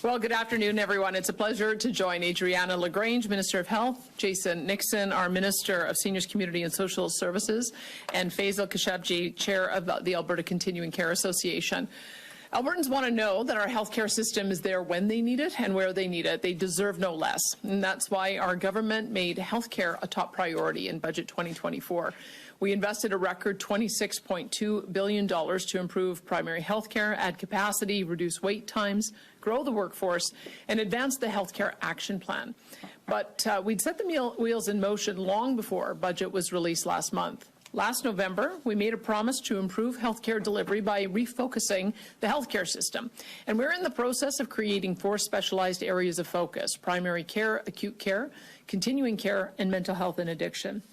Well, good afternoon, everyone. It's a pleasure to join Adriana LaGrange, Minister of Health, Jason Nixon, our Minister of Seniors, Community and Social Services, and Feisal Keshavjee, Chair of the Alberta Continuing Care Association. Albertans want to know that our healthcare system is there when they need it and where they need it. They deserve no less. And that's why our government made healthcare a top priority in Budget 2024. We invested a record $26.2 billion to improve primary healthcare, add capacity, reduce wait times, grow the workforce, and advance the healthcare action plan. But we'd set the wheels in motion long before budget was released last month. Last November, we made a promise to improve healthcare delivery by refocusing the healthcare system. And we're in the process of creating 4 specialized areas of focus: primary care, acute care, continuing care, and mental health and addiction.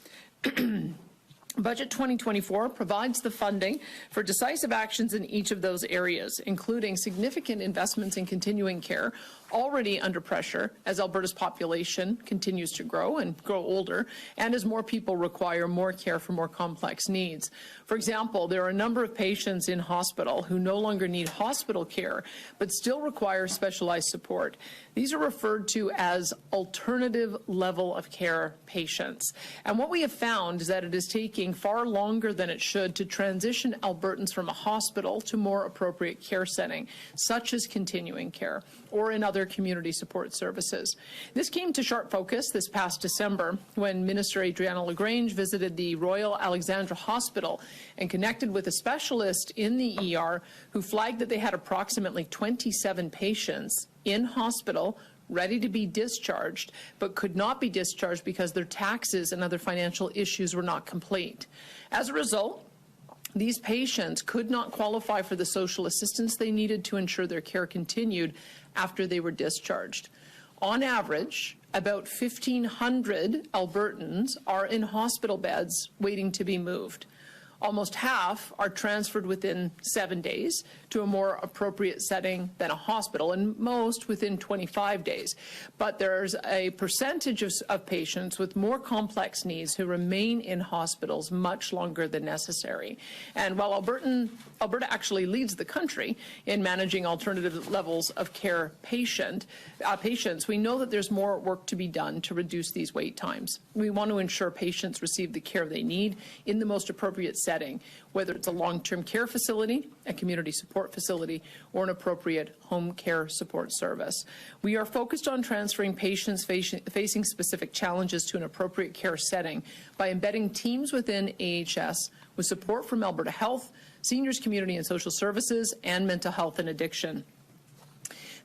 Budget 2024 provides the funding for decisive actions in each of those areas, including significant investments in continuing care, already under pressure as Alberta's population continues to grow and grow older, and as more people require more care for more complex needs. For example, there are a number of patients in hospital who no longer need hospital care, but still require specialized support. These are referred to as alternative level of care patients. And what we have found is that it is taking far longer than it should to transition Albertans from a hospital to more appropriate care setting, such as continuing care or in other community support services. This came to sharp focus this past December when Minister Adriana LaGrange visited the Royal Alexandra Hospital and connected with a specialist in the ER who flagged that they had approximately 27 patients in hospital ready to be discharged, but could not be discharged because their taxes and other financial issues were not complete. As a result, these patients could not qualify for the social assistance they needed to ensure their care continued after they were discharged. On average, about 1,500 Albertans are in hospital beds waiting to be moved. Almost half are transferred within 7 days to a more appropriate setting than a hospital, and most within 25 days. But there's a percentage of patients with more complex needs who remain in hospitals much longer than necessary. And while Alberta actually leads the country in managing alternative levels of care patients, we know that there's more work to be done to reduce these wait times. We want to ensure patients receive the care they need in the most appropriate setting, whether it's a long-term care facility, a community support facility, or an appropriate home care support service. We are focused on transferring patients facing specific challenges to an appropriate care setting by embedding teams within AHS with support from Alberta Health, Seniors, Community and Social Services, and Mental Health and Addiction.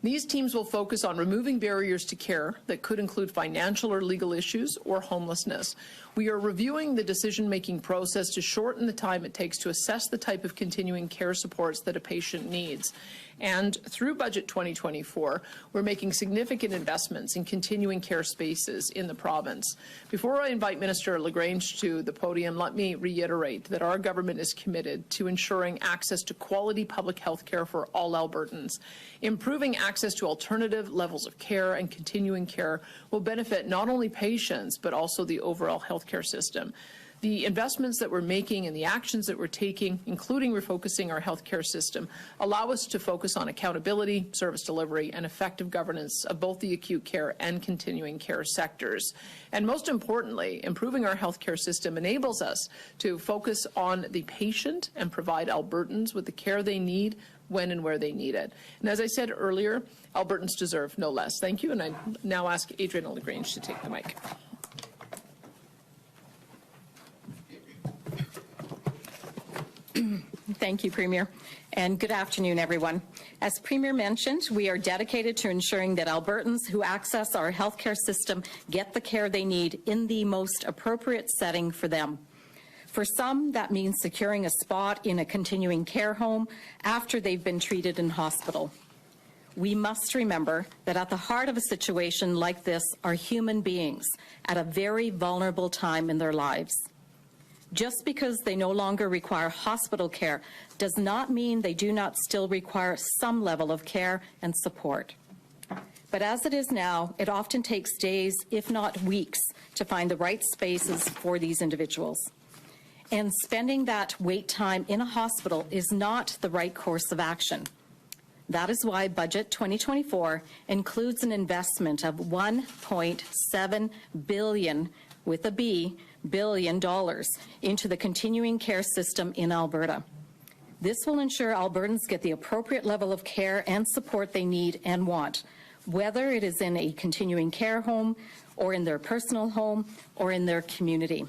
These teams will focus on removing barriers to care that could include financial or legal issues or homelessness. We are reviewing the decision-making process to shorten the time it takes to assess the type of continuing care supports that a patient needs. And through Budget 2024, we're making significant investments in continuing care spaces in the province. Before I invite Minister LaGrange to the podium, let me reiterate that our government is committed to ensuring access to quality public health care for all Albertans. Improving access to alternative levels of care and continuing care will benefit not only patients, but also the overall healthcare system. The investments that we're making and the actions that we're taking, including refocusing our healthcare system, allow us to focus on accountability, service delivery, and effective governance of both the acute care and continuing care sectors. And most importantly, improving our healthcare system enables us to focus on the patient and provide Albertans with the care they need when and where they need it. And as I said earlier, Albertans deserve no less. Thank you, and I now ask Adriana LaGrange to take the mic. Thank you, Premier, and good afternoon, everyone. As Premier mentioned, we are dedicated to ensuring that Albertans who access our healthcare system get the care they need in the most appropriate setting for them. For some, that means securing a spot in a continuing care home after they've been treated in hospital. We must remember that at the heart of a situation like this are human beings at a very vulnerable time in their lives. Just because they no longer require hospital care does not mean they do not still require some level of care and support. But as it is now, it often takes days, if not weeks, to find the right spaces for these individuals. And spending that wait time in a hospital is not the right course of action. That is why Budget 2024 includes an investment of $1.7 billion, with a B, billion dollars, into the continuing care system in Alberta. This will ensure Albertans get the appropriate level of care and support they need and want, whether it is in a continuing care home or in their personal home or in their community.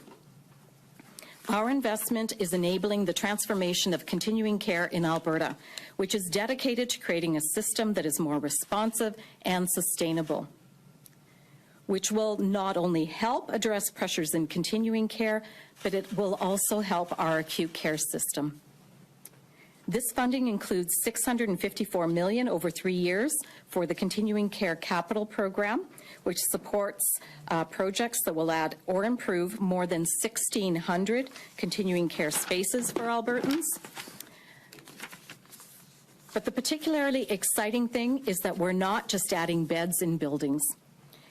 Our investment is enabling the transformation of continuing care in Alberta, which is dedicated to creating a system that is more responsive and sustainable, which will not only help address pressures in continuing care, but it will also help our acute care system. This funding includes $654 million over 3 years for the Continuing Care Capital Program, which supports projects that will add or improve more than 1,600 continuing care spaces for Albertans. But the particularly exciting thing is that we're not just adding beds in buildings.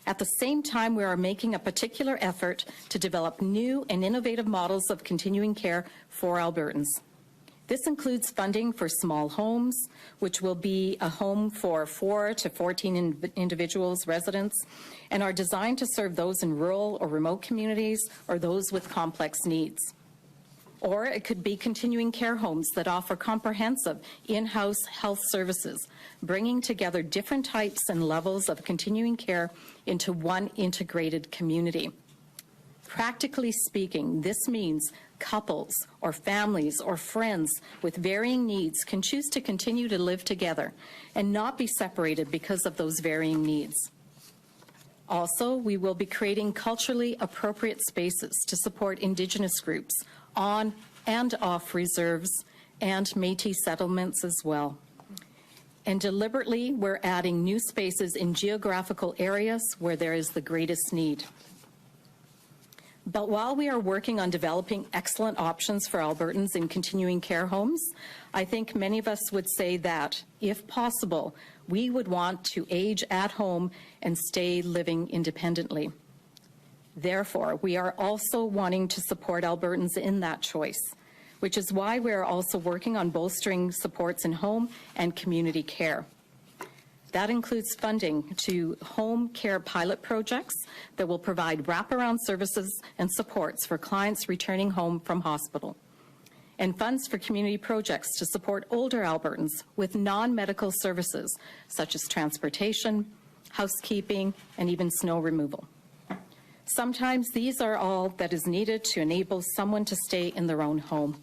At the same time, we are making a particular effort to develop new and innovative models of continuing care for Albertans. This includes funding for small homes, which will be a home for 4 to 14 individuals, residents, and are designed to serve those in rural or remote communities or those with complex needs. Or it could be continuing care homes that offer comprehensive in-house health services, bringing together different types and levels of continuing care into one integrated community. Practically speaking, this means couples or families or friends with varying needs can choose to continue to live together and not be separated because of those varying needs. Also, we will be creating culturally appropriate spaces to support Indigenous groups on and off reserves and Métis settlements as well. And deliberately, we're adding new spaces in geographical areas where there is the greatest need. But while we are working on developing excellent options for Albertans in continuing care homes, I think many of us would say that, if possible, we would want to age at home and stay living independently. Therefore, we are also wanting to support Albertans in that choice, which is why we are also working on bolstering supports in home and community care. That includes funding to home care pilot projects that will provide wraparound services and supports for clients returning home from hospital, and funds for community projects to support older Albertans with non-medical services such as transportation, housekeeping, and even snow removal. Sometimes these are all that is needed to enable someone to stay in their own home.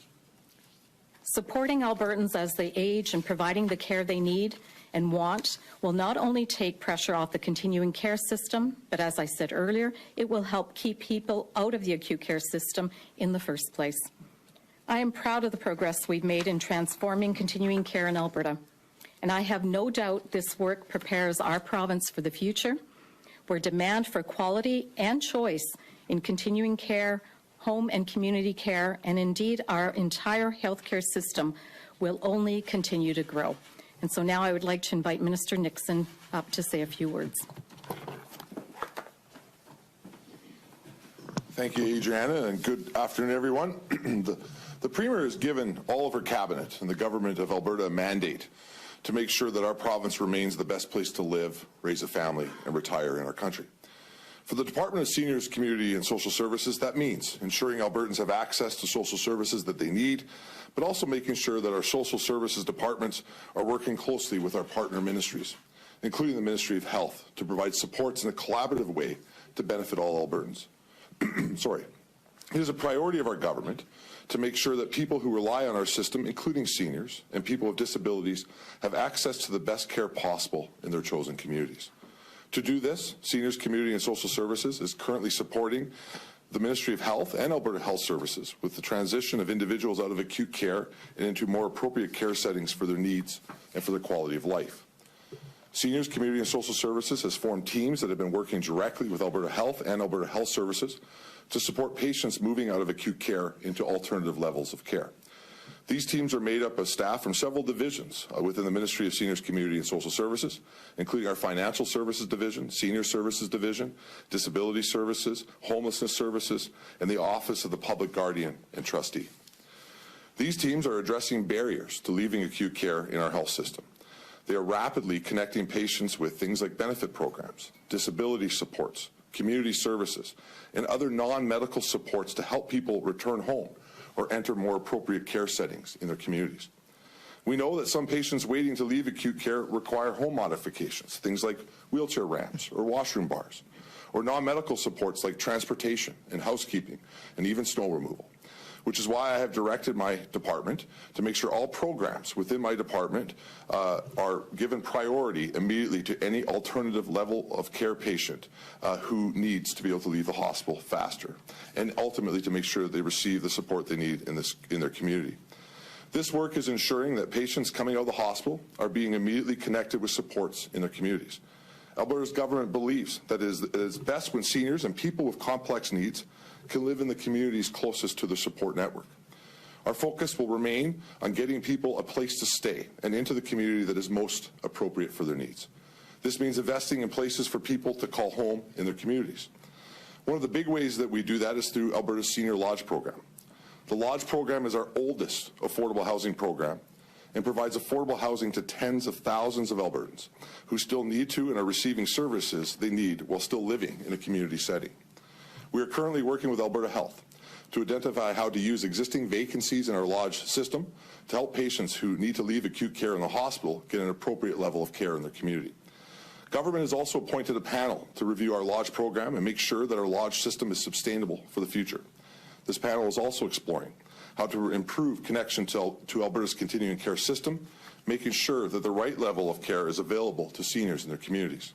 Supporting Albertans as they age and providing the care they need and want will not only take pressure off the continuing care system, but as I said earlier, it will help keep people out of the acute care system in the first place. I am proud of the progress we've made in transforming continuing care in Alberta, and I have no doubt this work prepares our province for the future, where demand for quality and choice in continuing care, home and community care, and indeed our entire healthcare system will only continue to grow. And so now I would like to invite Minister Nixon up to say a few words. Thank you, Adriana, and good afternoon, everyone. The Premier has given all of her cabinet and the government of Alberta a mandate to make sure that our province remains the best place to live, raise a family, and retire in our country. For the Department of Seniors, Community and Social Services, that means ensuring Albertans have access to social services that they need, but also making sure that our social services departments are working closely with our partner ministries, including the Ministry of Health, to provide supports in a collaborative way to benefit all Albertans. It is a priority of our government to make sure that people who rely on our system, including seniors and people with disabilities, have access to the best care possible in their chosen communities. To do this, Seniors, Community and Social Services is currently supporting the Ministry of Health and Alberta Health Services with the transition of individuals out of acute care and into more appropriate care settings for their needs and for their quality of life. Seniors, Community and Social Services has formed teams that have been working directly with Alberta Health and Alberta Health Services to support patients moving out of acute care into alternative levels of care. These teams are made up of staff from several divisions within the Ministry of Seniors, Community and Social Services, including our Financial Services Division, Senior Services Division, Disability Services, Homelessness Services, and the Office of the Public Guardian and Trustee. These teams are addressing barriers to leaving acute care in our health system. They are rapidly connecting patients with things like benefit programs, disability supports, community services, and other non-medical supports to help people return home or enter more appropriate care settings in their communities. We know that some patients waiting to leave acute care require home modifications, things like wheelchair ramps or washroom bars, or non-medical supports like transportation and housekeeping and even snow removal, which is why I have directed my department to make sure all programs within my department are given priority immediately to any alternative level of care patient who needs to be able to leave the hospital faster, and ultimately to make sure that they receive the support they need in their community. This work is ensuring that patients coming out of the hospital are being immediately connected with supports in their communities. Alberta's government believes that it is best when seniors and people with complex needs can live in the communities closest to the support network. Our focus will remain on getting people a place to stay and into the community that is most appropriate for their needs. This means investing in places for people to call home in their communities. One of the big ways that we do that is through Alberta's Senior Lodge Program. The Lodge Program is our oldest affordable housing program and provides affordable housing to tens of thousands of Albertans who still need to and are receiving services they need while still living in a community setting. We are currently working with Alberta Health to identify how to use existing vacancies in our lodge system to help patients who need to leave acute care in the hospital get an appropriate level of care in their community. Government has also appointed a panel to review our lodge program and make sure that our lodge system is sustainable for the future. This panel is also exploring how to improve connection to Alberta's continuing care system, making sure that the right level of care is available to seniors in their communities.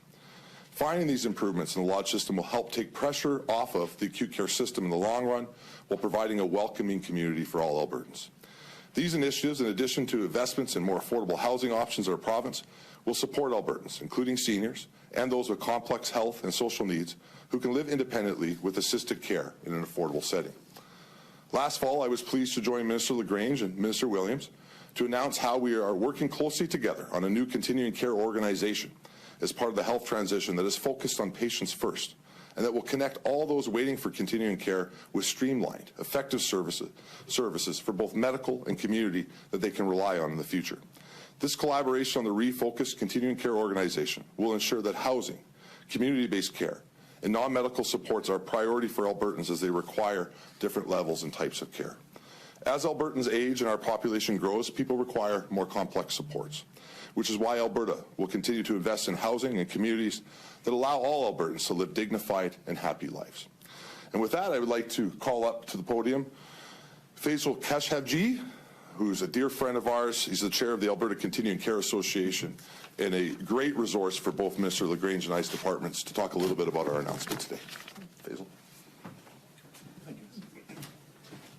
Finding these improvements in the lodge system will help take pressure off of the acute care system in the long run while providing a welcoming community for all Albertans. These initiatives, in addition to investments in more affordable housing options in our province, will support Albertans, including seniors and those with complex health and social needs who can live independently with assisted care in an affordable setting. Last fall, I was pleased to join Minister LaGrange and Minister Williams to announce how we are working closely together on a new continuing care organization as part of the health transition that is focused on patients first and that will connect all those waiting for continuing care with streamlined, effective services for both medical and community that they can rely on in the future. This collaboration on the refocused continuing care organization will ensure that housing, community-based care, and non-medical supports are a priority for Albertans as they require different levels and types of care. As Albertans age and our population grows, people require more complex supports, which is why Alberta will continue to invest in housing and communities that allow all Albertans to live dignified and happy lives. And with that, I would like to call up to the podium Feisal Keshavjee, who's a dear friend of ours. He's the chair of the Alberta Continuing Care Association and a great resource for both Minister LaGrange and I's departments to talk a little bit about our announcement today. Feisal.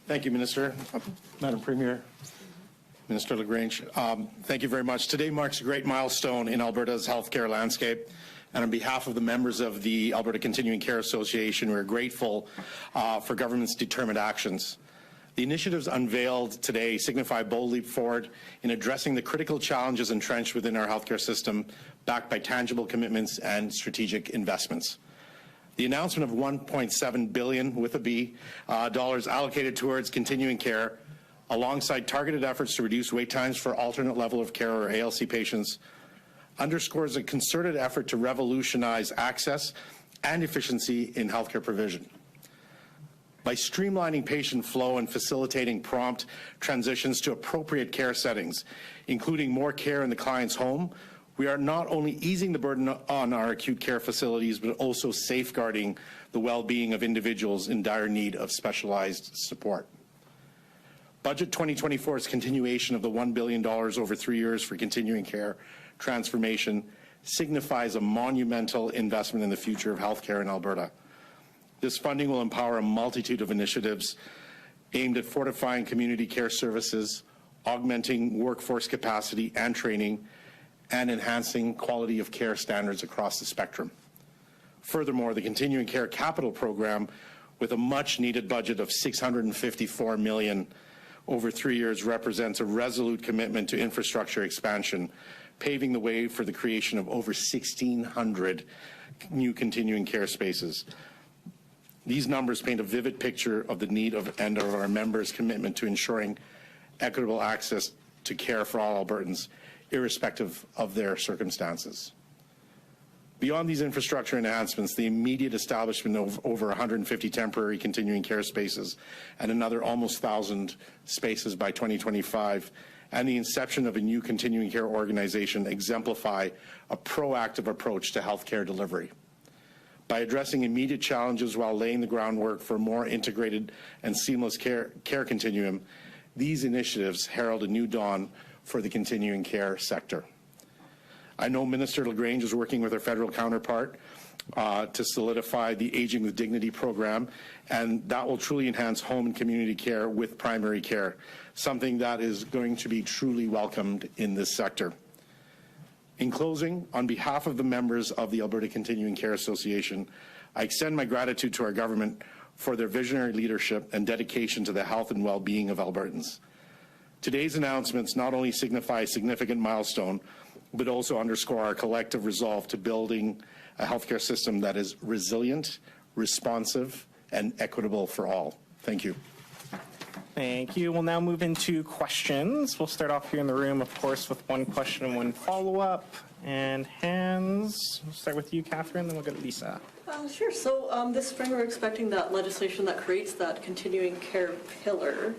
Thank you, Minister. Madam Premier, Minister LaGrange, thank you very much. Today marks a great milestone in Alberta's healthcare landscape. And on behalf of the members of the Alberta Continuing Care Association, we're grateful for government's determined actions. The initiatives unveiled today signify a bold leap forward in addressing the critical challenges entrenched within our healthcare system, backed by tangible commitments and strategic investments. The announcement of $1.7 billion with a B dollars allocated towards continuing care, alongside targeted efforts to reduce wait times for alternate level of care or ALC patients, underscores a concerted effort to revolutionize access and efficiency in healthcare provision. By streamlining patient flow and facilitating prompt transitions to appropriate care settings, including more care in the client's home, we are not only easing the burden on our acute care facilities, but also safeguarding the well-being of individuals in dire need of specialized support. Budget 2024's continuation of the $1 billion over 3 years for continuing care transformation signifies a monumental investment in the future of healthcare in Alberta. This funding will empower a multitude of initiatives aimed at fortifying community care services, augmenting workforce capacity and training, and enhancing quality of care standards across the spectrum. Furthermore, the Continuing Care Capital Program, with a much-needed budget of $654 million over 3 years, represents a resolute commitment to infrastructure expansion, paving the way for the creation of over 1,600 new continuing care spaces. These numbers paint a vivid picture of the need of our members' commitment to ensuring equitable access to care for all Albertans, irrespective of their circumstances. Beyond these infrastructure enhancements, the immediate establishment of over 150 temporary continuing care spaces and another almost 1,000 spaces by 2025, and the inception of a new continuing care organization exemplify a proactive approach to healthcare delivery. By addressing immediate challenges while laying the groundwork for a more integrated and seamless care continuum, these initiatives herald a new dawn for the continuing care sector. I know Minister LaGrange is working with her federal counterpart to solidify the Aging with Dignity program, and that will truly enhance home and community care with primary care, something that is going to be truly welcomed in this sector. In closing, on behalf of the members of the Alberta Continuing Care Association, I extend my gratitude to our government for their visionary leadership and dedication to the health and well-being of Albertans. Today's announcements not only signify a significant milestone, but also underscore our collective resolve to building a healthcare system that is resilient, responsive, and equitable for all. Thank you. Thank you. We'll now move into questions. We'll start off here in the room, of course, with one question and one follow-up. And hands, we'll start with you, Catherine, then we'll go to Lisa. Sure. So this spring we're expecting that legislation that creates that continuing care pillar.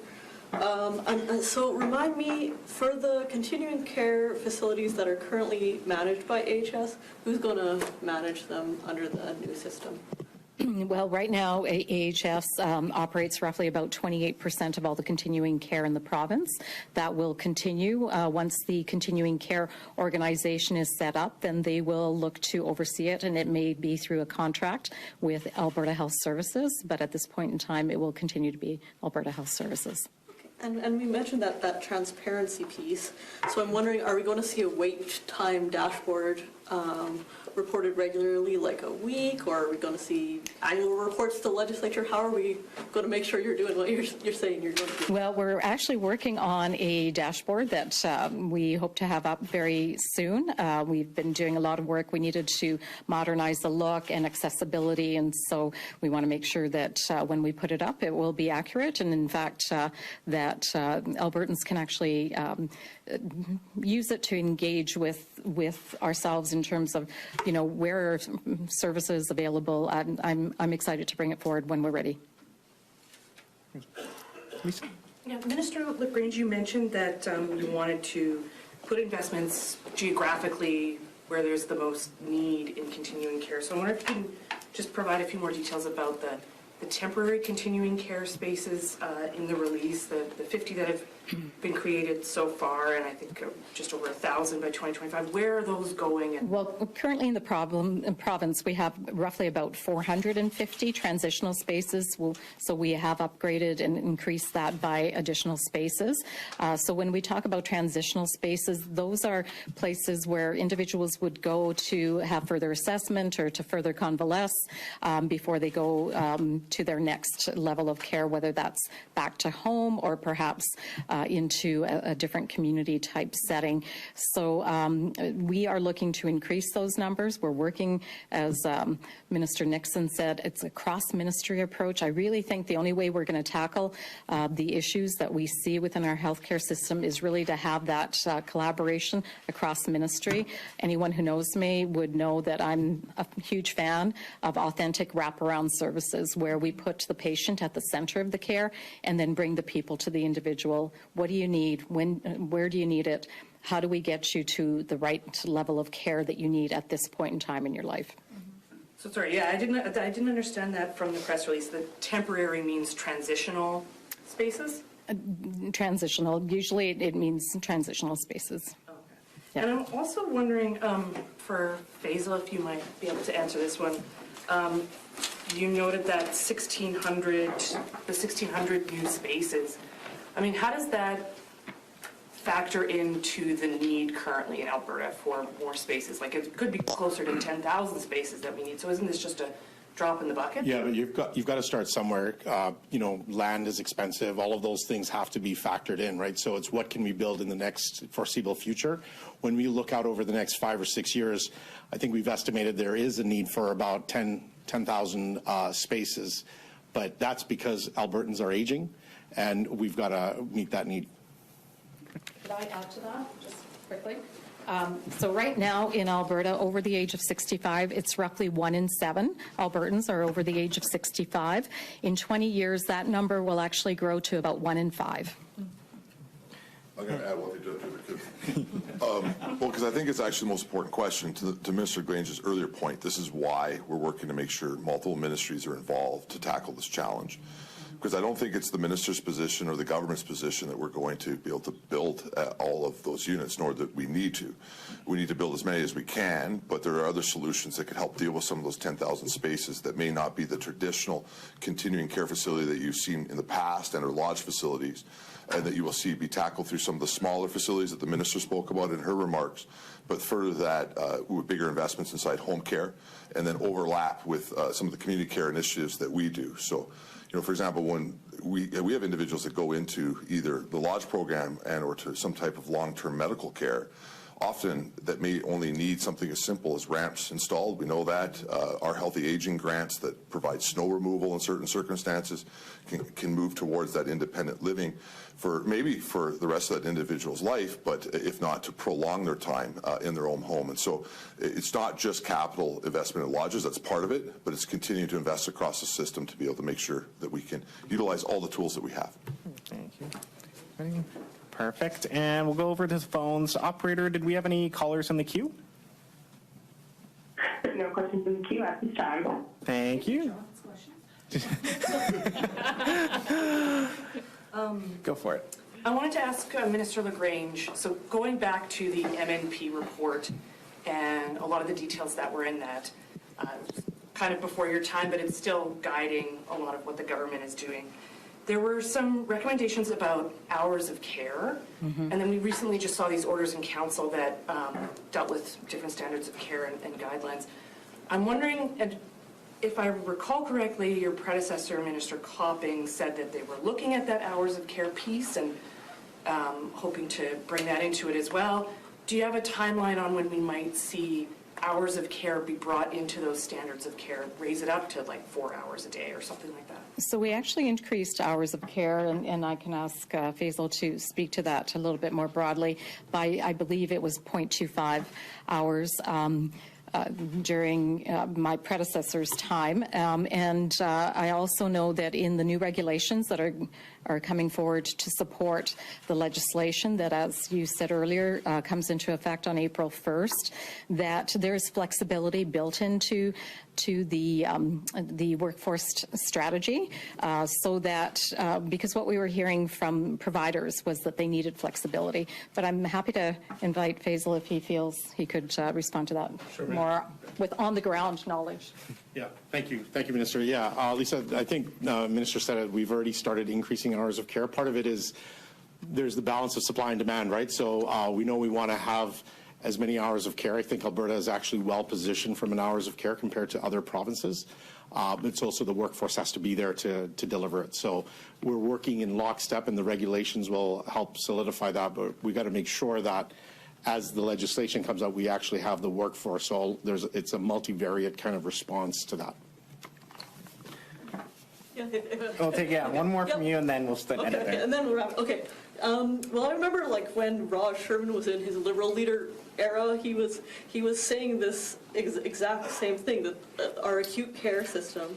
So remind me, for the continuing care facilities that are currently managed by AHS, who's going to manage them under the new system? Well, right now, AHS operates roughly about 28% of all the continuing care in the province. That will continue. Once the continuing care organization is set up, then they will look to oversee it, and it may be through a contract with Alberta Health Services, but at this point in time, it will continue to be Alberta Health Services. And we mentioned that transparency piece. So I'm wondering, are we going to see a wait time dashboard reported regularly, like a week, or are we going to see annual reports to the legislature? How are we going to make sure you're doing what you're saying you're going to do? Well, we're actually working on a dashboard that we hope to have up very soon. We've been doing a lot of work. We needed to modernize the look and accessibility, and so we want to make sure that when we put it up, it will be accurate, and in fact, that Albertans can actually use it to engage with ourselves in terms of, you know, where are services available. I'm excited to bring it forward when we're ready. Lisa? Yeah, Minister LaGrange, you mentioned that you wanted to put investments geographically where there's the most need in continuing care. So I wonder if you can just provide a few more details about the temporary continuing care spaces in the release, the 50 that have been created so far, and I think just over 1,000 by 2025. Where are those going? Well, currently in the province, we have roughly about 450 transitional spaces. So we have upgraded and increased that by additional spaces. So when we talk about transitional spaces, those are places where individuals would go to have further assessment or to further convalesce before they go to their next level of care, whether that's back to home or perhaps into a different community type setting. So we are looking to increase those numbers. We're working, as Minister Nixon said, it's a cross-ministry approach. I really think the only way we're going to tackle the issues that we see within our healthcare system is really to have that collaboration across ministry. Anyone who knows me would know that I'm a huge fan of authentic wraparound services where we put the patient at the center of the care and then bring the people to the individual. What do you need? Where do you need it? How do we get you to the right level of care that you need at this point in time in your life? So sorry, yeah, I didn't understand that from the press release. The temporary means transitional spaces? Transitional. Usually it means transitional spaces. Okay. Yeah. And I'm also wondering, for Feisal, if you might be able to answer this one. You noted that the 1,600 new spaces. I mean, how does that factor into the need currently in Alberta for more spaces? Like, it could be closer to 10,000 spaces that we need. So isn't this just a drop in the bucket? Yeah, but you've got to start somewhere. You know, land is expensive. All of those things have to be factored in, right? So it's what can we build in the next foreseeable future. When we look out over the next 5 or 6 years, I think we've estimated there is a need for about 10,000 spaces, but that's because Albertans are aging, and we've got to meet that need. Could I add to that just quickly? So right now in Alberta, over the age of 65, it's roughly 1 in 7 Albertans are over the age of 65. In 20 years, that number will actually grow to about 1 in 5. I'm going to add one thing to it, well, because I think it's actually the most important question to Minister LaGrange's earlier point. This is why we're working to make sure multiple ministries are involved to tackle this challenge. Because I don't think it's the minister's position or the government's position that we're going to be able to build all of those units, nor that we need to. We need to build as many as we can, but there are other solutions that could help deal with some of those 10,000 spaces that may not be the traditional continuing care facility that you've seen in the past and our lodge facilities, and that you will see be tackled through some of the smaller facilities that the minister spoke about in her remarks, but further that with bigger investments inside home care, and then overlap with some of the community care initiatives that we do. So, you know, for example, when we have individuals that go into either the lodge program and or to some type of long-term medical care, often that may only need something as simple as ramps installed. We know that. Our healthy aging grants that provide snow removal in certain circumstances can move towards that independent living for maybe for the rest of that individual's life, but if not, to prolong their time in their own home. And so it's not just capital investment in lodges, that's part of it, but it's continuing to invest across the system to be able to make sure that we can utilize all the tools that we have. Thank you. Ready? Perfect. And we'll go over to the phones. Operator, did we have any callers in the queue? There's no questions in the queue at this time. Thank you. Go for it. I wanted to ask Minister LaGrange, so going back to the MNP report and a lot of the details that were in that, kind of before your time, but it's still guiding a lot of what the government is doing. There were some recommendations about hours of care, and then we recently just saw these orders in council that dealt with different standards of care and guidelines. I'm wondering, and if I recall correctly, your predecessor, Minister Copping, said that they were looking at that hours of care piece and hoping to bring that into it as well. Do you have a timeline on when we might see hours of care be brought into those standards of care, raise it up to like 4 hours a day or something like that? So we actually increased hours of care, and I can ask Feisal to speak to that a little bit more broadly, by I believe it was 0.25 hours. During my predecessor's time. And I also know that in the new regulations that are coming forward to support the legislation that, as you said earlier, comes into effect on April 1st, that there's flexibility built into the workforce strategy, so that, because what we were hearing from providers was that they needed flexibility. But I'm happy to invite Feisal if he feels he could respond to that more with on-the-ground knowledge. Yeah, thank you, Minister. Yeah, Lisa, I think Minister said it. We've already started increasing hours of care. Part of it is there's the balance of supply and demand, right? So we know we want to have as many hours of care. I think Alberta is actually well positioned from an hours of care compared to other provinces. It's also the workforce has to be there to deliver it. So we're working in lockstep, and the regulations will help solidify that. But we got to make sure that as the legislation comes out, we actually have the workforce. So it's a multivariate kind of response to that. We'll take one more from you, and then we'll end it there. Okay, and then we'll wrap. Okay. Well, I remember like when Raj Sherman was in his Liberal leader era, he was saying this exact same thing, that our acute care system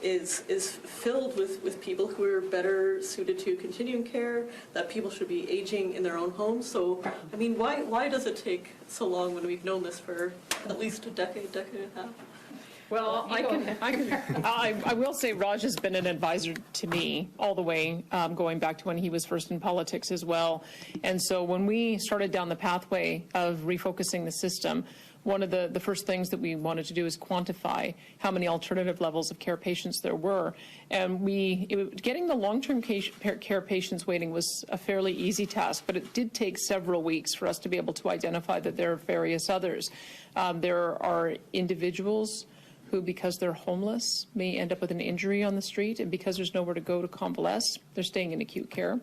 is filled with people who are better suited to continuing care, that people should be aging in their own homes. So, I mean, why does it take so long when we've known this for at least a decade and a half? Well, I will say Raj has been an advisor to me all the way, going back to when he was first in politics as well. And so when we started down the pathway of refocusing the system, one of the first things that we wanted to do is quantify how many alternative levels of care patients there were. And getting the long-term care patients waiting was a fairly easy task, but it did take several weeks for us to be able to identify that there are various others. There are individuals who, because they're homeless, may end up with an injury on the street, and because there's nowhere to go to convalesce, they're staying in acute care.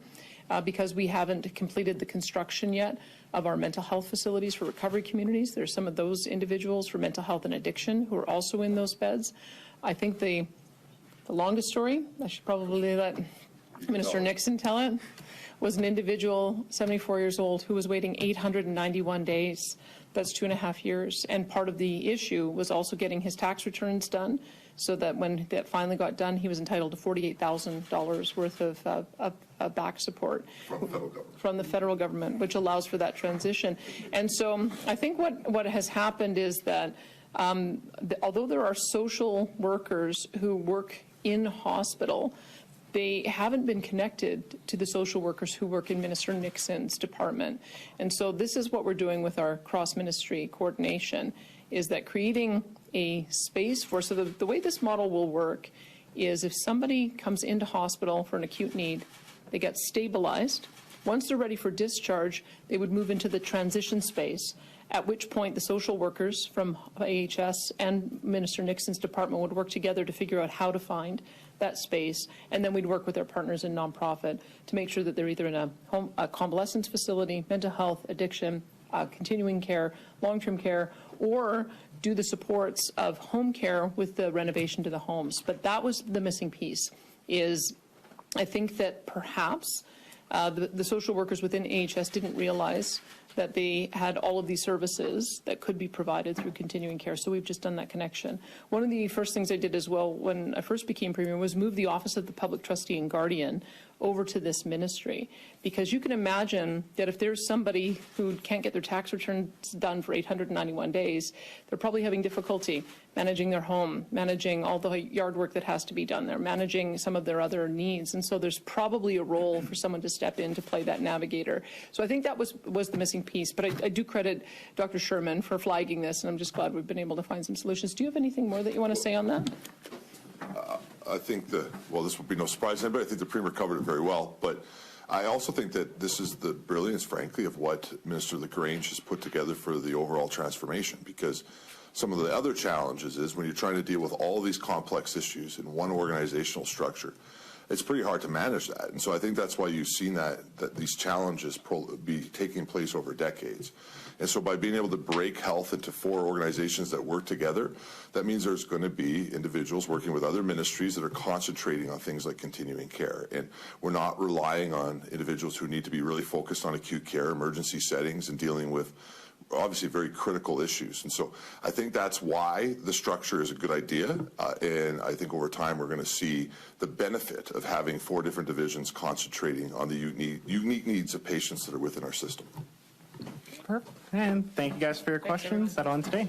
Because we haven't completed the construction yet of our mental health facilities for recovery communities, there's some of those individuals for mental health and addiction who are also in those beds. I think the longest story, I should probably let Minister Nixon tell it, was an individual, 74 years old, who was waiting 891 days. That's 2.5 years. And part of the issue was also getting his tax returns done, so that when that finally got done, he was entitled to $48,000 worth of back support from the federal government, which allows for that transition. And so I think what has happened is that although there are social workers who work in hospital, they haven't been connected to the social workers who work in Minister Nixon's department. And so this is what we're doing with our cross-ministry coordination, is that creating a space for, so the way this model will work is if somebody comes into hospital for an acute need, they get stabilized. Once they're ready for discharge, they would move into the transition space, at which point the social workers from AHS and Minister Nixon's department would work together to figure out how to find that space, and then we'd work with our partners in nonprofit to make sure that they're either in a convalescence facility, mental health, addiction, continuing care, long-term care, or do the supports of home care with the renovation to the homes. But that was the missing piece, is I think that perhaps the social workers within AHS didn't realize that they had all of these services that could be provided through continuing care. So we've just done that connection. One of the first things I did as well when I first became Premier was move the Office of the Public Trustee and Guardian over to this ministry, because you can imagine that if there's somebody who can't get their tax returns done for 891 days, they're probably having difficulty managing their home, managing all the yard work that has to be done there, managing some of their other needs. And so there's probably a role for someone to step in to play that navigator. So I think that was the missing piece. But I do credit Dr. Sherman for flagging this, and I'm just glad we've been able to find some solutions. Do you have anything more that you want to say on that? I think well, this will be no surprise to anybody. I think the Premier covered it very well. But I also think that this is the brilliance, frankly, of what Minister LaGrange has put together for the overall transformation, because some of the other challenges is when you're trying to deal with all these complex issues in one organizational structure, it's pretty hard to manage that. And so I think that's why you've seen that these challenges be taking place over decades. And so by being able to break health into 4 organizations that work together, that means there's going to be individuals working with other ministries that are concentrating on things like continuing care. And we're not relying on individuals who need to be really focused on acute care, emergency settings, and dealing with obviously very critical issues. And so I think that's why the structure is a good idea. And I think over time we're going to see the benefit of having 4 different divisions concentrating on the unique needs of patients that are within our system. Perfect. And thank you guys for your questions. That's all on today.